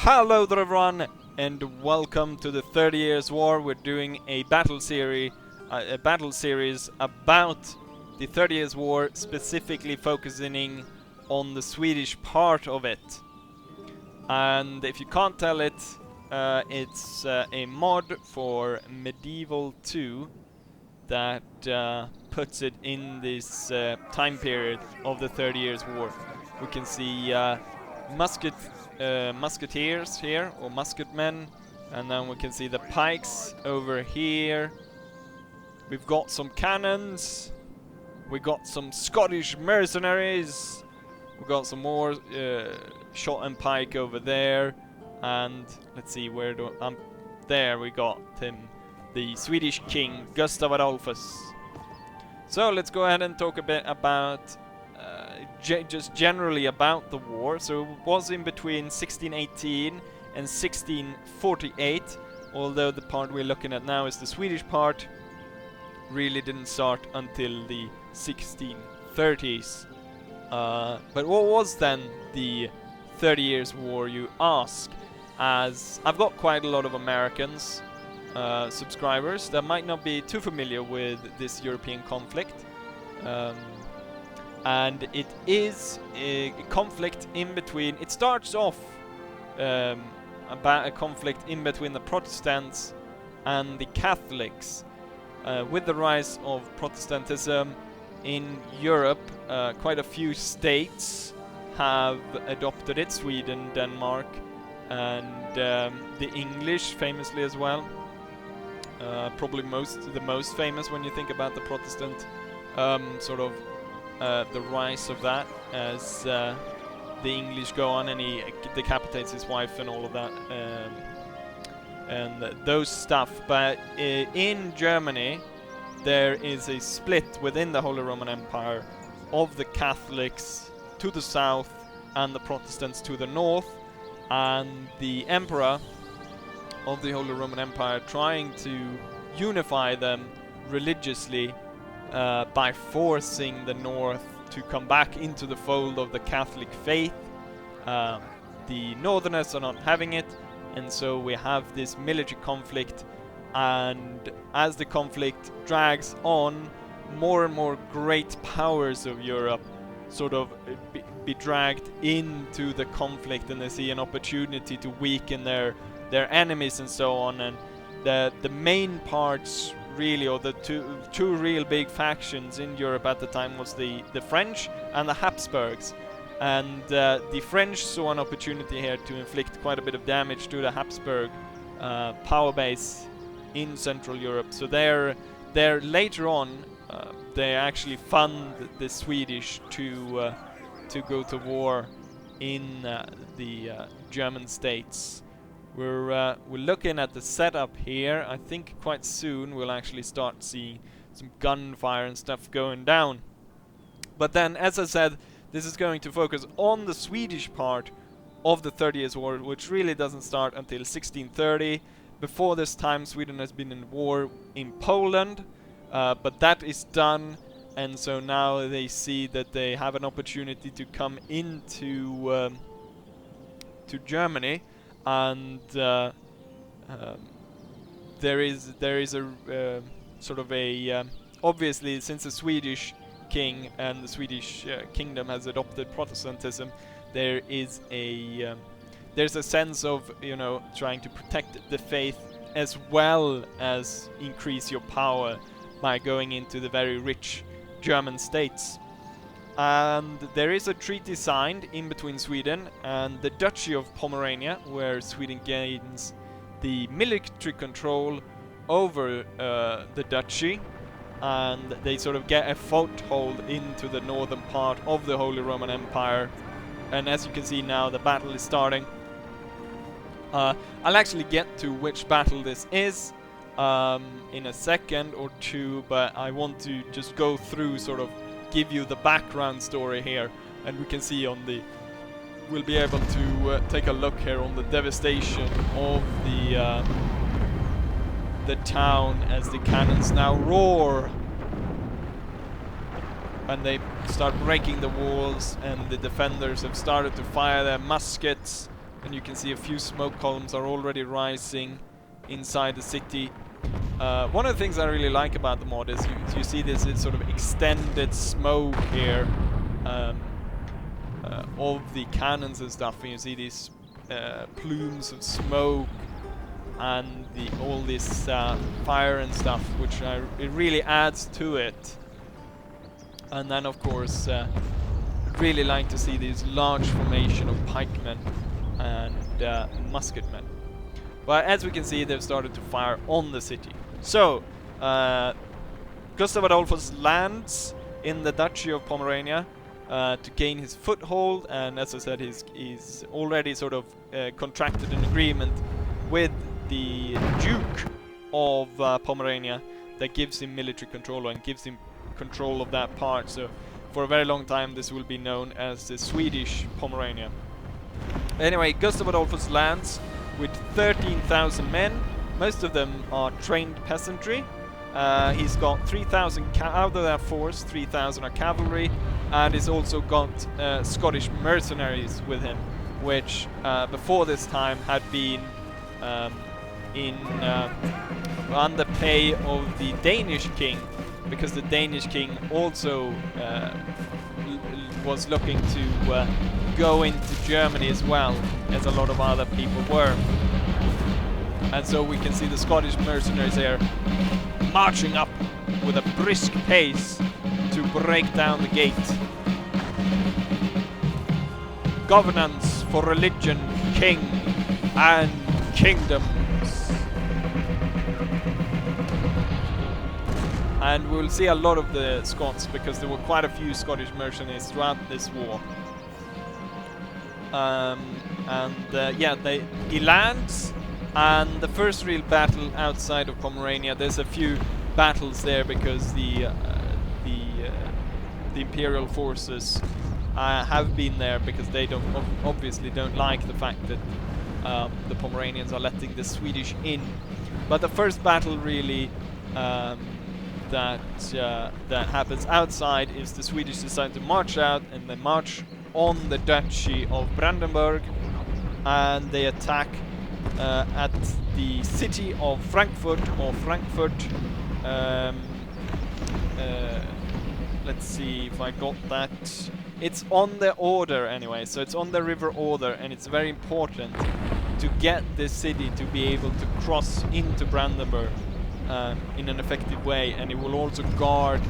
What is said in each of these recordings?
Hello there everyone, and welcome to the 30 Years War. We're doing a battle series about the 30 Years War, specifically focusing on the Swedish part of it. And if you can't tell it, it's a mod for Medieval 2 that puts it in this time period of the 30 Years War. We can see musketeers here, or musketmen, and then we can see the pikes over here. We've got some cannons, we got some Scottish mercenaries, we've got some more shot and pike over there, and let's see, where do there we got him, the Swedish king Gustav Adolphus. So let's go ahead and talk a bit about just generally about the war. So it was in between 1618 and 1648, although the part we're looking at now is the Swedish part. Really didn't start until the 1630s. But what was then the 30 Years War, you ask? As I've got quite a lot of Americans subscribers that might not be too familiar with this European conflict. And it is a conflict in between. It starts off about a conflict in between the Protestants and the Catholics. With the rise of Protestantism in Europe, quite a few states have adopted it. Sweden, Denmark, and the English famously as well. Probably the most famous when you think about the Protestant the rise of that, as the English go on and he decapitates his wife and all of that, and those stuff. But in Germany there is a split within the Holy Roman Empire of the Catholics to the south and the Protestants to the north, and the Emperor of the Holy Roman Empire trying to unify them religiously by forcing the North to come back into the fold of the Catholic faith. The Northerners are not having it, and so we have this military conflict, and as the conflict drags on, more and more great powers of Europe sort of be dragged into the conflict, and they see an opportunity to weaken their enemies and so on. And the main parts really, or the two real big factions in Europe at the time, was the French and the Habsburgs. And the French saw an opportunity here to inflict quite a bit of damage to the Habsburg power base in Central Europe. So they're later on they actually fund the Swedish to go to war in the German states. We're looking at the setup here. I think quite soon we'll actually start seeing some gunfire and stuff going down. But then, as I said, this is going to focus on the Swedish part of the 30 Years War, which really doesn't start until 1630. Before this time, Sweden has been in war in Poland, but that is done, and so now they see that they have an opportunity to come into to Germany. And there is a sort of a obviously, since the Swedish king and the Swedish kingdom has adopted Protestantism, there is there's a sense of, you know, trying to protect the faith as well as increase your power by going into the very rich German states. And there is a treaty signed in between Sweden and the Duchy of Pomerania, where Sweden gains the military control over the duchy, and they sort of get a foothold into the northern part of the Holy Roman Empire. And as you can see now, the battle is starting. I'll actually get to which battle this is in a second or two, but I want to just go through, sort of give you the background story here. And we can see we'll be able to take a look here on the devastation of the town as the cannons now roar, and they start breaking the walls, and the defenders have started to fire their muskets. and you can see a few smoke columns are already rising inside the city. One of the things I really like about the mod is you see this sort of extended smoke here of the cannons and stuff, and you see these plumes of smoke and all this fire and stuff, which it really adds to it. And then of course I'd really like to see this large formation of pikemen and musketmen. But as we can see, they've started to fire on the city. So Gustav Adolphus lands in the Duchy of Pomerania to gain his foothold, and as I said, he's already sort of contracted an agreement with the Duke of Pomerania that gives him military control and gives him control of that part. So for a very long time this will be known as the Swedish Pomerania. Anyway, Gustav Adolphus lands with 13,000 men. Most of them are trained peasantry. He's got 3,000 out of that force, 3,000 are cavalry, and he's also got Scottish mercenaries with him, which before this time had been under pay of the Danish king, because the Danish king also was looking to go into Germany as well, as a lot of other people were. And so we can see the Scottish mercenaries here marching up with a brisk pace to break down the gate. Governance for religion, king, and kingdoms. And we'll see a lot of the Scots, because there were quite a few Scottish mercenaries throughout this war. He lands, and the first real battle outside of Pomerania. There's a few battles there because the imperial forces have been there, because they obviously don't like the fact that the Pomeranians are letting the Swedish in. But the first battle really that happens outside is the Swedish decide to march out, and they march on the Duchy of Brandenburg, and they attack at the city of Frankfurt, let's see if I got that. It's on the Oder anyway, so it's on the River Oder, and it's very important to get this city to be able to cross into Brandenburg in an effective way, and it will also guard,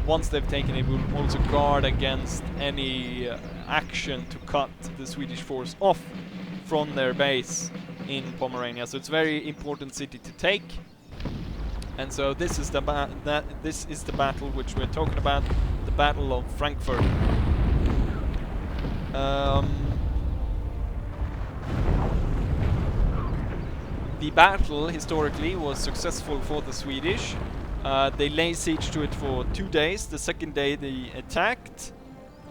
once they've taken it, will also guard against any action to cut the Swedish force off from their base in Pomerania. So it's a very important city to take, and so this is the battle which we're talking about, the Battle of Frankfurt. The battle historically was successful for the Swedish. They lay siege to it for 2 days. The second day they attacked,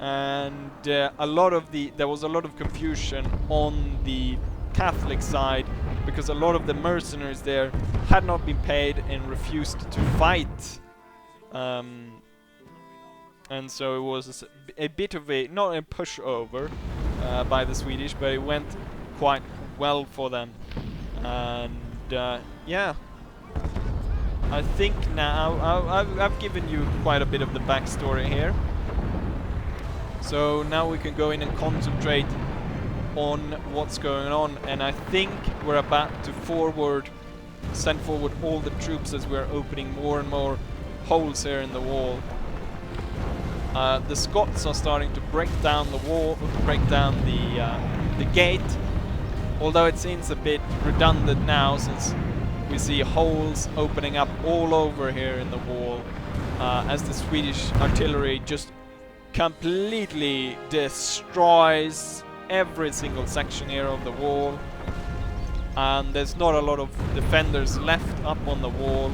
and there was a lot of confusion on the Catholic side, because a lot of the mercenaries there had not been paid and refused to fight. And so it was a bit of not a pushover by the Swedish, but it went quite well for them. And yeah, I think now I've given you quite a bit of the backstory here. So now we can go in and concentrate on what's going on, and I think we're about to send forward all the troops as we're opening more and more holes here in the wall. The Scots are starting to break down the wall, break down the gate, although it seems a bit redundant now, since we see holes opening up all over here in the wall, as the Swedish artillery just completely destroys every single section here of the wall, and there's not a lot of defenders left up on the wall.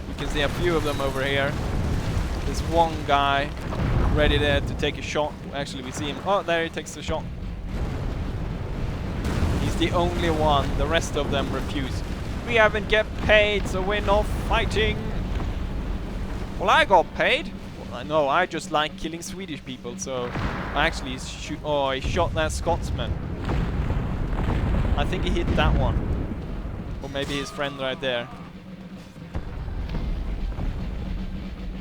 We can see a few of them over here. There's one guy ready there to take a shot. Actually, we see him. Oh, there he takes the shot. He's the only one. The rest of them refuse. We haven't get paid, so we're not fighting. Well, I got paid. Well, I just like killing Swedish people, so I actually he shot that Scotsman. I think he hit that one. Or maybe his friend right there.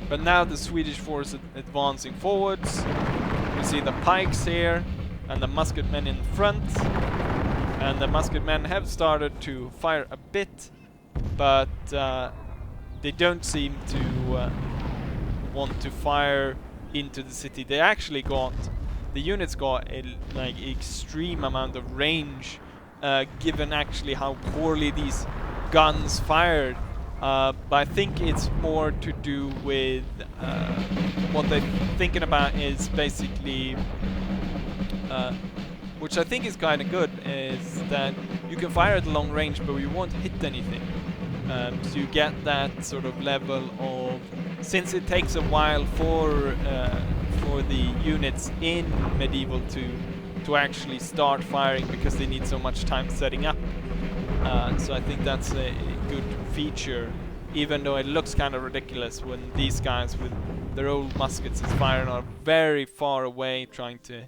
But now the Swedish force advancing forwards. We see the pikes here and the musketmen in front. And the musketmen have started to fire a bit, but they don't seem to want to fire into the city. They actually got, the units got a like extreme amount of range, given actually how poorly these guns fired. But I think it's more to do with what they're thinking about is basically, which I think is kind of good, is that you can fire at long range, but you won't hit anything. So you get that sort of level of, since it takes a while for the units in medieval to actually start firing because they need so much time setting up. So I think that's a good feature, even though it looks kind of ridiculous when these guys with their old muskets is firing are very far away trying to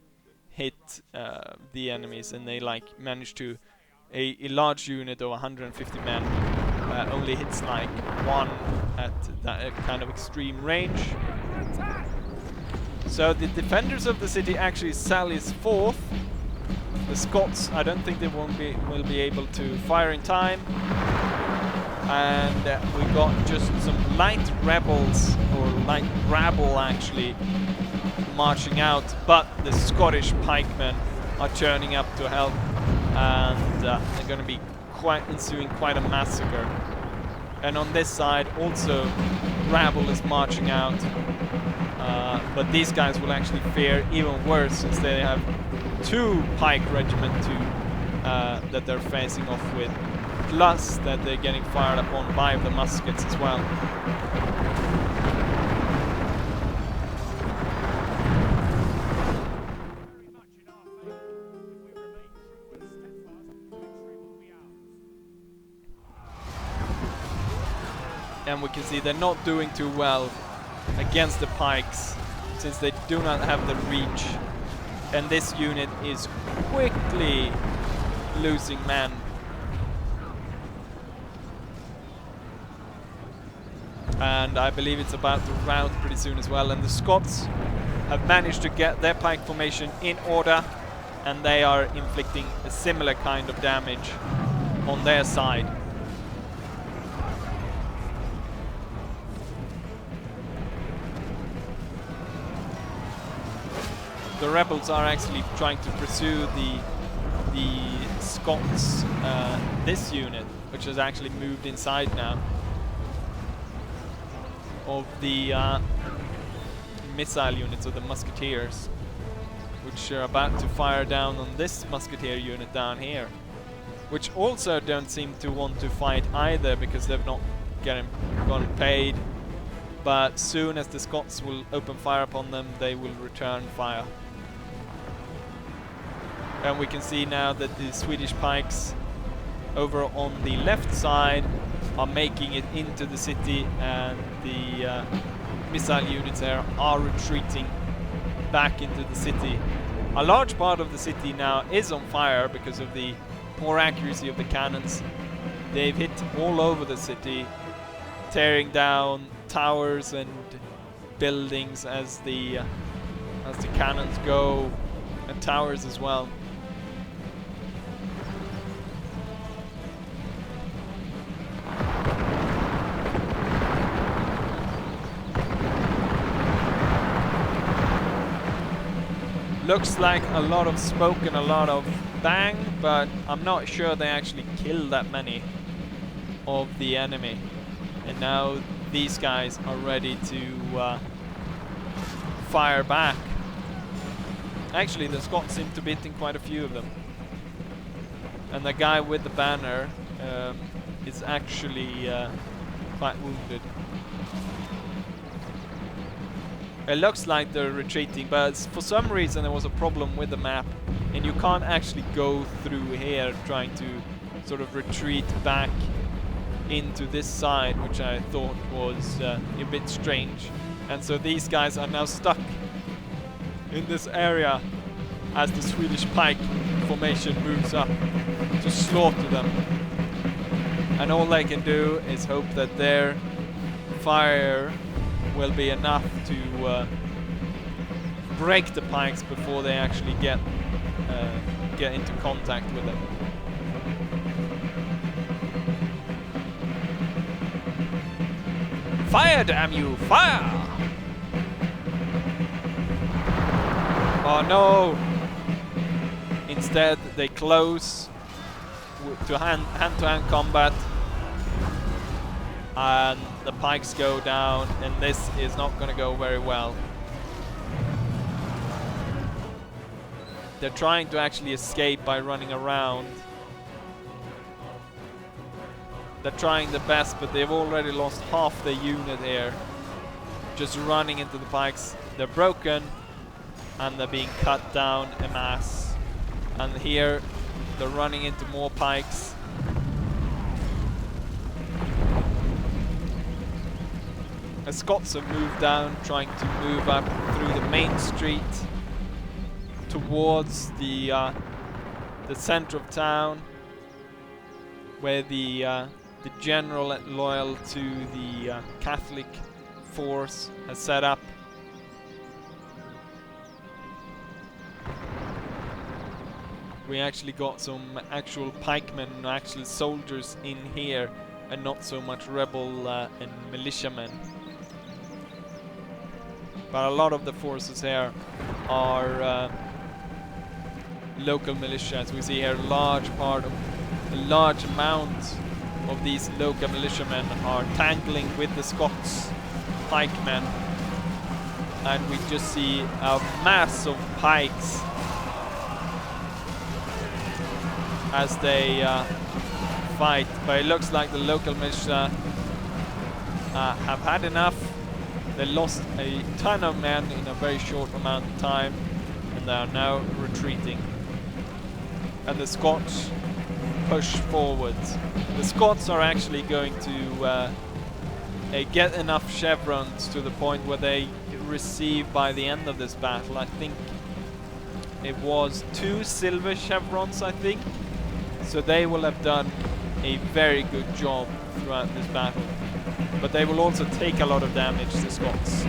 hit the enemies, and they like manage to, a large unit of 150 men only hits like one at that kind of extreme range. So the defenders of the city actually sallies forth. The Scots, I don't think they will be able to fire in time. And we got just some light rebels, or light rabble actually, marching out, but the Scottish pikemen are turning up to help, and they're going to be ensuing quite a massacre. And on this side also rabble is marching out, but these guys will actually fare even worse since they have 2 pike regiment that they're facing off with, plus that they're getting fired upon by the muskets as well. And we can see they're not doing too well against the pikes, since they do not have the reach. And this unit is quickly losing men. And I believe it's about to rout pretty soon as well. And the Scots have managed to get their pike formation in order, and they are inflicting a similar kind of damage on their side. The rebels are actually trying to pursue the Scots, this unit, which has actually moved inside now, of the missile units, of the musketeers, which are about to fire down on this musketeer unit down here, which also don't seem to want to fight either because they've not gotten paid. But soon as the Scots will open fire upon them, they will return fire. And we can see now that the Swedish pikes over on the left side are making it into the city, and the missile units there are retreating back into the city. A large part of the city now is on fire because of the poor accuracy of the cannons. They've hit all over the city, tearing down towers and buildings as the cannons go, and towers as well. Looks like a lot of smoke and a lot of bang, but I'm not sure they actually killed that many of the enemy. And now these guys are ready to fire back. Actually, the Scots seem to be hitting quite a few of them. And the guy with the banner is actually quite wounded. It looks like they're retreating, but for some reason there was a problem with the map, and you can't actually go through here trying to sort of retreat back into this side, which I thought was a bit strange. And so these guys are now stuck in this area, as the Swedish pike formation moves up to slaughter them. And all they can do is hope that their fire will be enough to break the pikes before they actually get into contact with them. Fire, damn you! Fire! Oh no! Instead, they close to hand-to-hand combat, and the pikes go down, and this is not going to go very well. They're trying to actually escape by running around. They're trying their best, but they've already lost half their unit here. Just running into the pikes. They're broken, and they're being cut down en masse. And here, they're running into more pikes. The Scots have moved down, trying to move up through the main street towards the center of town, where the general loyal to the Catholic force has set up. We actually got some actual pikemen, actual soldiers in here, and not so much rebel and militiamen. But a lot of the forces here are local militia. As we see here, a large amount of these local militiamen are tangling with the Scots pikemen, and we just see a mass of pikes as they fight. But it looks like the local militia have had enough. They lost a ton of men in a very short amount of time, and they are now retreating. And the Scots push forwards. The Scots are actually going to get enough chevrons to the point where they receive, by the end of this battle, I think it was 2 silver chevrons, I think. So they will have done a very good job throughout this battle. But they will also take a lot of damage, the Scots.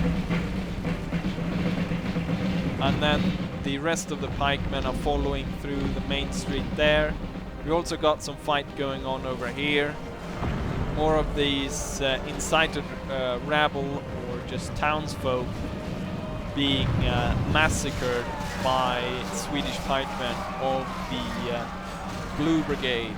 And then the rest of the pikemen are following through the main street there. We also got some fight going on over here. More of these incited rabble or just townsfolk being massacred by Swedish pikemen of the Blue Brigade.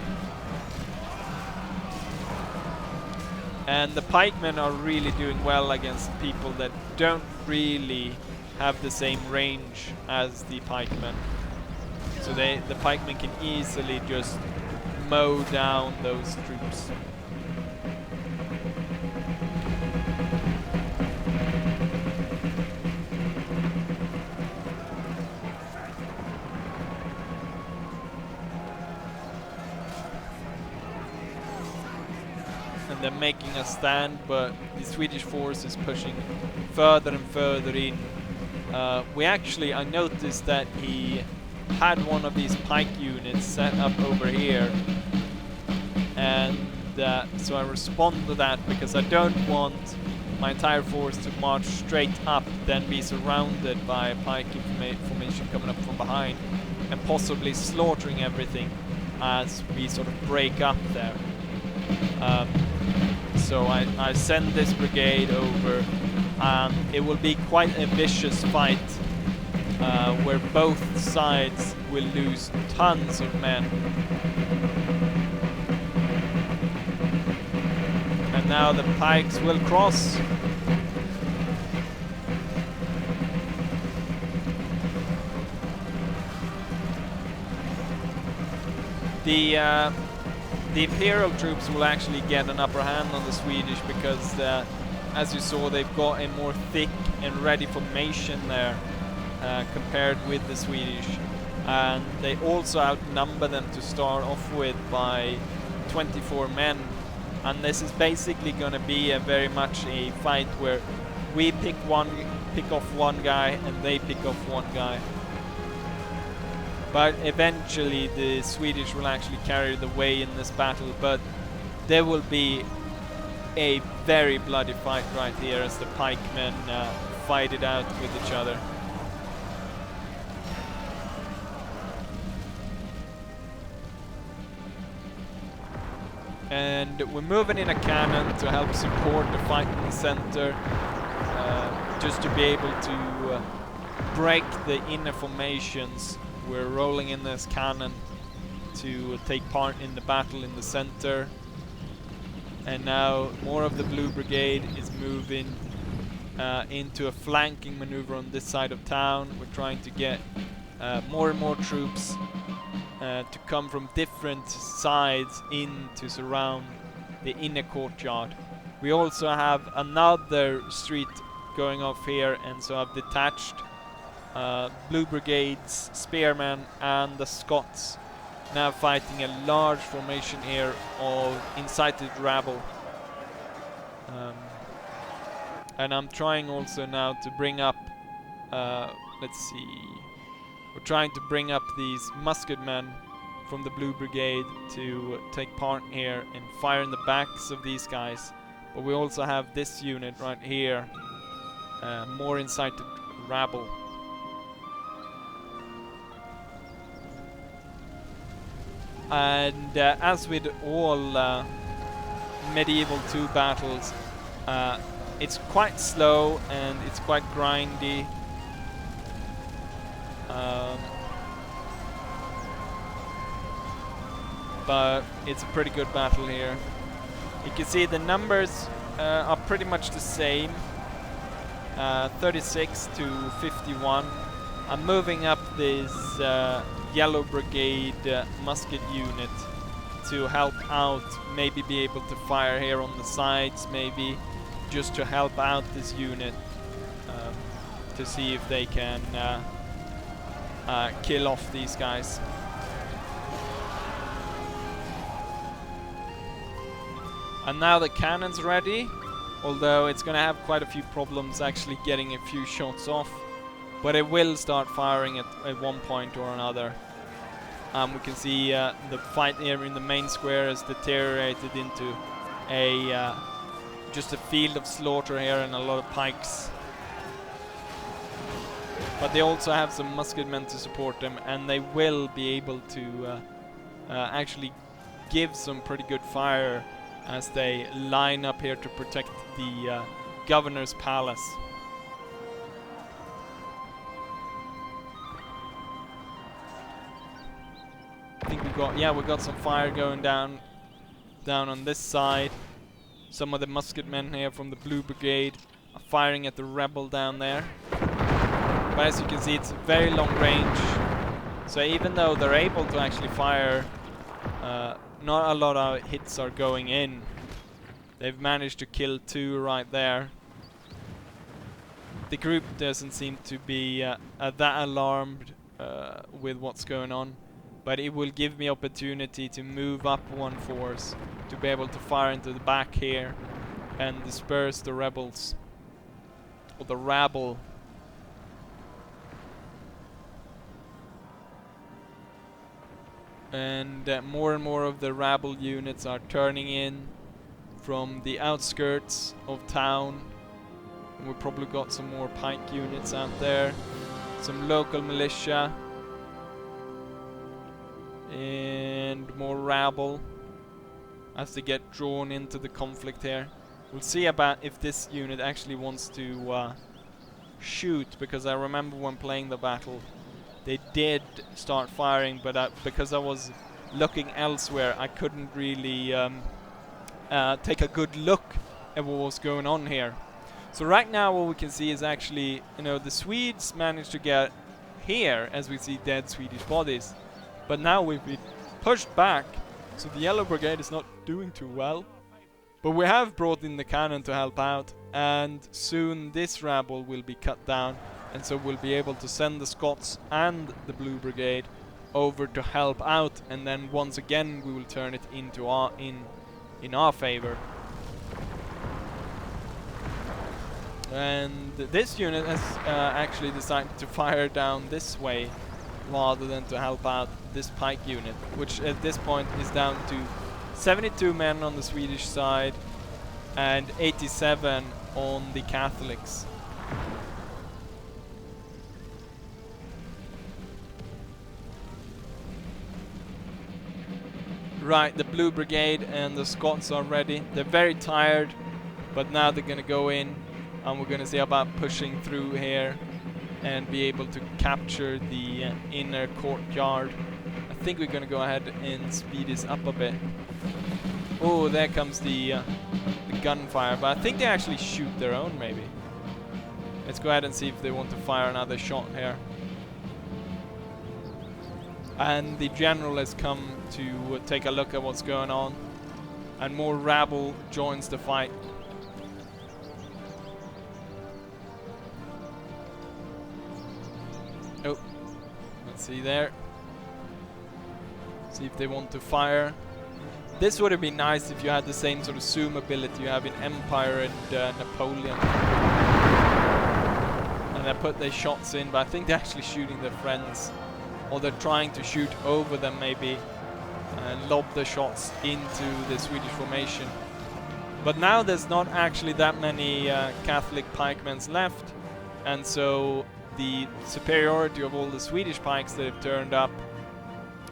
And the pikemen are really doing well against people that don't really have the same range as the pikemen. So the pikemen can easily just mow down those troops. They're making a stand, but the Swedish force is pushing further and further in. I noticed that he had one of these pike units set up over here, and so I respond to that because I don't want my entire force to march straight up, then be surrounded by a pike formation coming up from behind and possibly slaughtering everything as we sort of break up there. So I send this brigade over, and it will be quite a vicious fight where both sides will lose tons of men. And now the pikes will cross. The Imperial troops will actually get an upper hand on the Swedish because, as you saw, they've got a more thick and ready formation there compared with the Swedish. And they also outnumber them to start off with by 24 men. And this is basically going to be very much a fight where we pick off one guy and they pick off one guy. But eventually the Swedish will actually carry the way in this battle, but there will be a very bloody fight right here as the pikemen fight it out with each other. And we're moving in a cannon to help support the fight in the center, just to be able to break the inner formations. We're rolling in this cannon to take part in the battle in the center. And now more of the Blue Brigade is moving into a flanking maneuver on this side of town. We're trying to get more and more troops to come from different sides in to surround the inner courtyard. We also have another street going off here, and so I've detached Blue Brigade's spearmen and the Scots now fighting a large formation here of incited rabble. And I'm trying also now to bring up, let's see, we're trying to bring up these musketmen from the Blue Brigade to take part here and fire in the backs of these guys. But we also have this unit right here, more incited rabble. And as with all medieval 2 battles, it's quite slow and it's quite grindy. But it's a pretty good battle here. You can see the numbers are pretty much the same, 36 to 51. I'm moving up this Yellow Brigade musket unit to help out, maybe be able to fire here on the sides, maybe just to help out this unit to see if they can kill off these guys. And now the cannon's ready, although it's going to have quite a few problems actually getting a few shots off. But it will start firing at one point or another. We can see the fight here in the main square has deteriorated into a just a field of slaughter here and a lot of pikes. But they also have some musketmen to support them, and they will be able to actually give some pretty good fire as they line up here to protect the governor's palace. I think we got some fire going down on this side. Some of the musketmen here from the Blue Brigade are firing at the rebel down there. But as you can see, it's a very long range. So even though they're able to actually fire, not a lot of hits are going in. They've managed to kill 2 right there. The group doesn't seem to be that alarmed with what's going on. But it will give me opportunity to move up one force to be able to fire into the back here and disperse the rebels, or the rabble. And more and more of the rabble units are turning in from the outskirts of town. And we probably got some more pike units out there, some local militia, and more rabble as they get drawn into the conflict here. We'll see about if this unit actually wants to shoot, because I remember when playing the battle they did start firing, but because I was looking elsewhere I couldn't really take a good look at what was going on here. So right now what we can see is actually, the Swedes managed to get here, as we see dead Swedish bodies. But now we've been pushed back, so the Yellow Brigade is not doing too well. But we have brought in the cannon to help out, and soon this rabble will be cut down, and so we'll be able to send the Scots and the Blue Brigade over to help out, and then once again we will turn it into in our favor. And this unit has actually decided to fire down this way, rather than to help out this pike unit, which at this point is down to 72 men on the Swedish side and 87 on the Catholics. Right, the Blue Brigade and the Scots are ready. They're very tired, but now they're gonna go in and we're gonna see about pushing through here and be able to capture the inner courtyard. I think we're gonna go ahead and speed this up a bit. Oh, there comes the gunfire, but I think they actually shoot their own, maybe. Let's go ahead and see if they want to fire another shot here. And the general has come to take a look at what's going on, and more rabble joins the fight. Oh, let's see there. See if they want to fire. This would have been nice if you had the same sort of zoom ability you have in Empire and Napoleon. And they put their shots in, but I think they're actually shooting their friends. Or they're trying to shoot over them maybe and lob the shots into the Swedish formation. But now there's not actually that many Catholic pikemen left, and so the superiority of all the Swedish pikes that have turned up.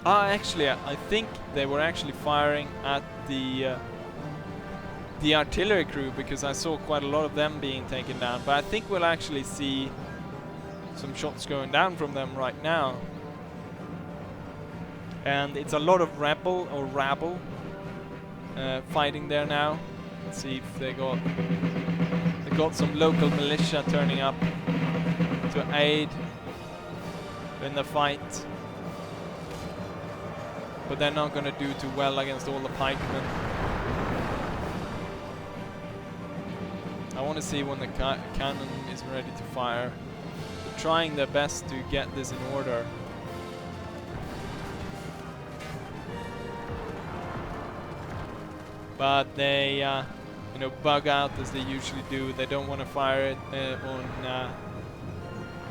Actually, I think they were actually firing at the artillery crew, because I saw quite a lot of them being taken down. But I think we'll actually see some shots going down from them right now. And it's a lot of rabble fighting there now. Let's see if they got some local militia turning up to aid in the fight. But they're not going to do too well against all the pikemen. I want to see when the cannon is ready to fire. They're trying their best to get this in order. But they, you know, bug out as they usually do. They don't want to fire it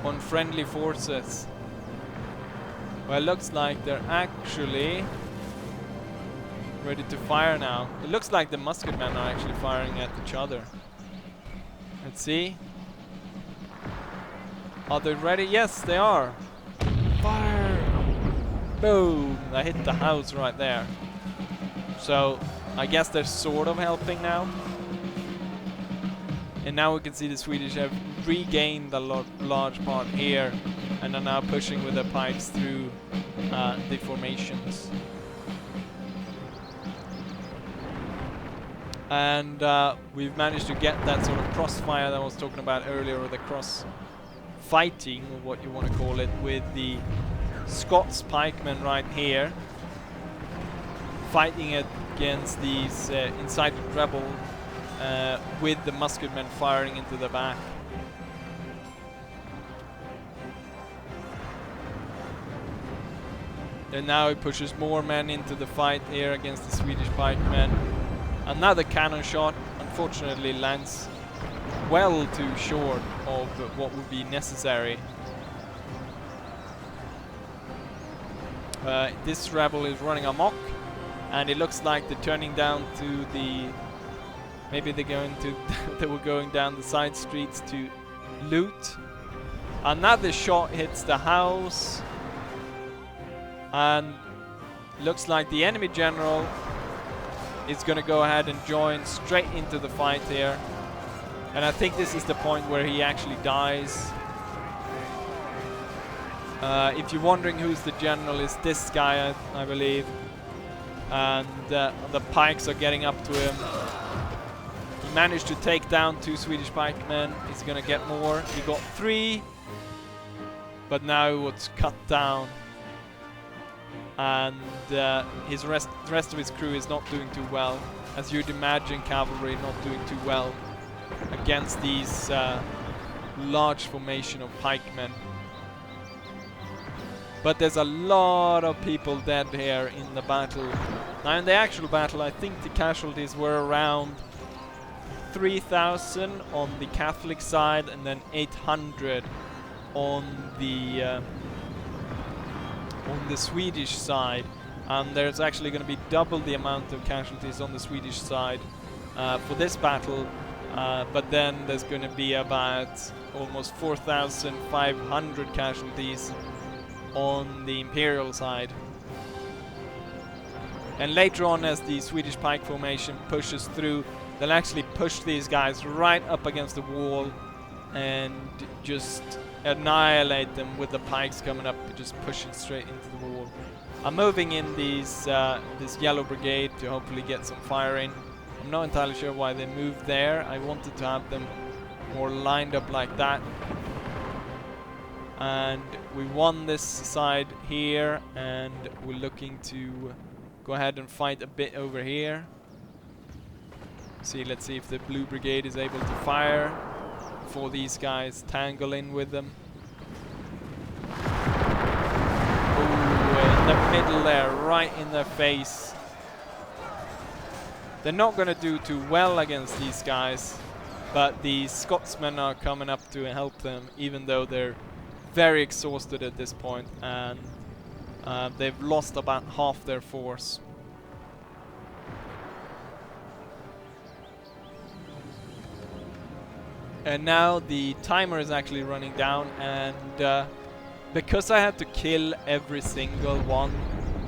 on friendly forces. Well, it looks like they're actually ready to fire now. It looks like the musketmen are actually firing at each other. Let's see. Are they ready? Yes, they are. Fire! Boom! They hit the house right there. So I guess they're sort of helping now. And now we can see the Swedish have regained a large part here and are now pushing with their pikes through the formations. And we've managed to get that sort of crossfire that I was talking about earlier, or the cross fighting, or what you want to call it, with the Scots pikemen right here, fighting against these incited rebel with the musketmen firing into the back. And now he pushes more men into the fight here against the Swedish pikemen. Another cannon shot unfortunately lands well too short of what would be necessary. This rebel is running amok, and it looks like they're turning down to the... Maybe they're going to... they were going down the side streets to loot. Another shot hits the house, and looks like the enemy general is going to go ahead and join straight into the fight here. And I think this is the point where he actually dies. If you're wondering who's the general, is this guy, I believe. And the pikes are getting up to him. He managed to take down 2 Swedish pikemen. He's going to get more. He got 3. But now he was cut down. And the rest of his crew is not doing too well. As you'd imagine, cavalry not doing too well against these large formation of pikemen. But there's a lot of people dead here in the battle. Now in the actual battle, I think the casualties were around 3,000 on the Catholic side, and then 800 on the on the Swedish side. There's actually going to be double the amount of casualties on the Swedish side for this battle, but then there's going to be about almost 4,500 casualties on the Imperial side. And later on, as the Swedish pike formation pushes through, they'll actually push these guys right up against the wall and just annihilate them with the pikes coming up, just pushing straight into the wall. I'm moving in these this yellow brigade to hopefully get some fire in. I'm not entirely sure why they moved there. I wanted to have them more lined up like that. And we won this side here, and we're looking to go ahead and fight a bit over here. Let's see if the blue brigade is able to fire before these guys tangle in with them. In the middle there, right in their face. They're not going to do too well against these guys, but the Scotsmen are coming up to help them, even though they're very exhausted at this point, and they've lost about half their force. And now the timer is actually running down, and because I had to kill every single one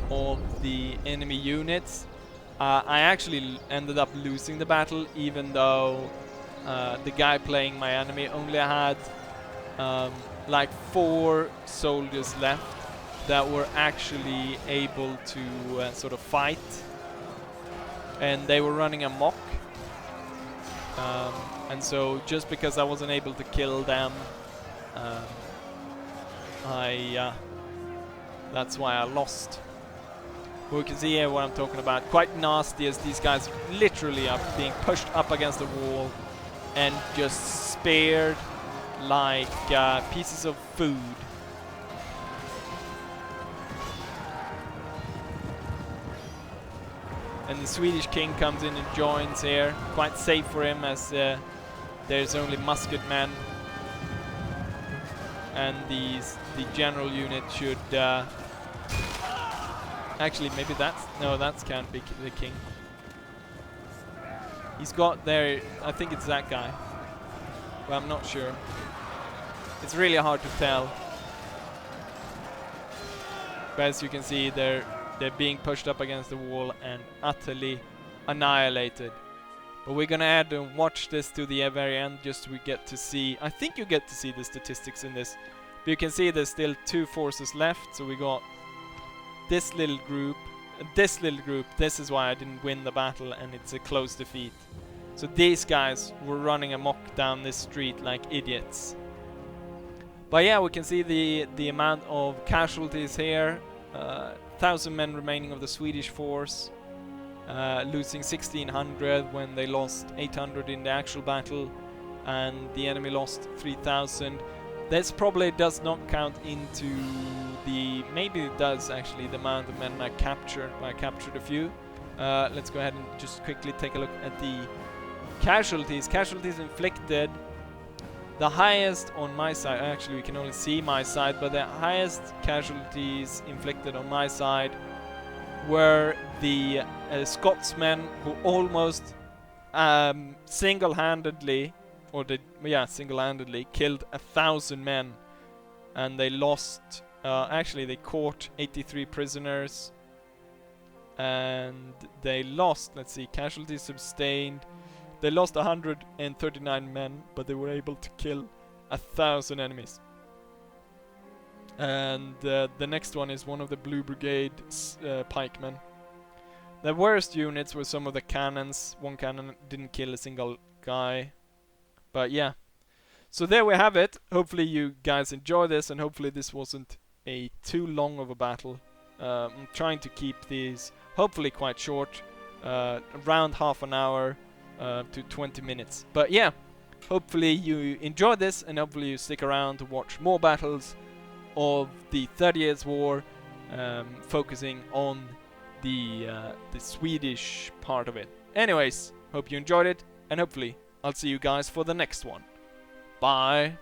of the enemy units, I actually ended up losing the battle, even though the guy playing my enemy only had like 4 soldiers left that were actually able to sort of fight, and they were running amok. And so just because I wasn't able to kill them, that's why I lost. But we can see here what I'm talking about. Quite nasty, as these guys literally are being pushed up against the wall and just speared like pieces of food. And the Swedish king comes in and joins here. Quite safe for him, as there's only musket men. And the general unit should... actually, maybe that's... No, that can't be the king. He's got there... I think it's that guy. Well, I'm not sure. It's really hard to tell. But as you can see, they're being pushed up against the wall and utterly annihilated. But we're gonna add and watch this to the very end, just so we get to see... I think you get to see the statistics in this. But you can see there's still 2 forces left, so we got this little group, this little group. This is why I didn't win the battle, and it's a close defeat. So these guys were running amok down this street like idiots. But yeah, we can see the amount of casualties here. 1,000 men remaining of the Swedish force, losing 1,600 when they lost 800 in the actual battle, and the enemy lost 3,000. This probably does not count into the... Maybe it does actually, the amount of men I captured. I captured a few. Let's go ahead and just quickly take a look at the casualties. Casualties inflicted. The highest on my side, actually we can only see my side, but the highest casualties inflicted on my side were the Scotsmen, who almost single-handedly, single-handedly killed 1,000 men, and they lost. Actually, they caught 83 prisoners, and they lost. Let's see, casualties sustained. They lost 139 men, but they were able to kill 1,000 enemies. And the next one is one of the Blue Brigade pikemen. The worst units were some of the cannons. One cannon didn't kill a single guy. But yeah. So there we have it. Hopefully you guys enjoy this, and hopefully this wasn't a too long of a battle. I'm trying to keep these hopefully quite short. Around half an hour. To 20 minutes. But yeah, hopefully you enjoyed this, and hopefully you stick around to watch more battles of the 30 Years' War, focusing on the Swedish part of it. Anyways, hope you enjoyed it, and hopefully I'll see you guys for the next one. Bye!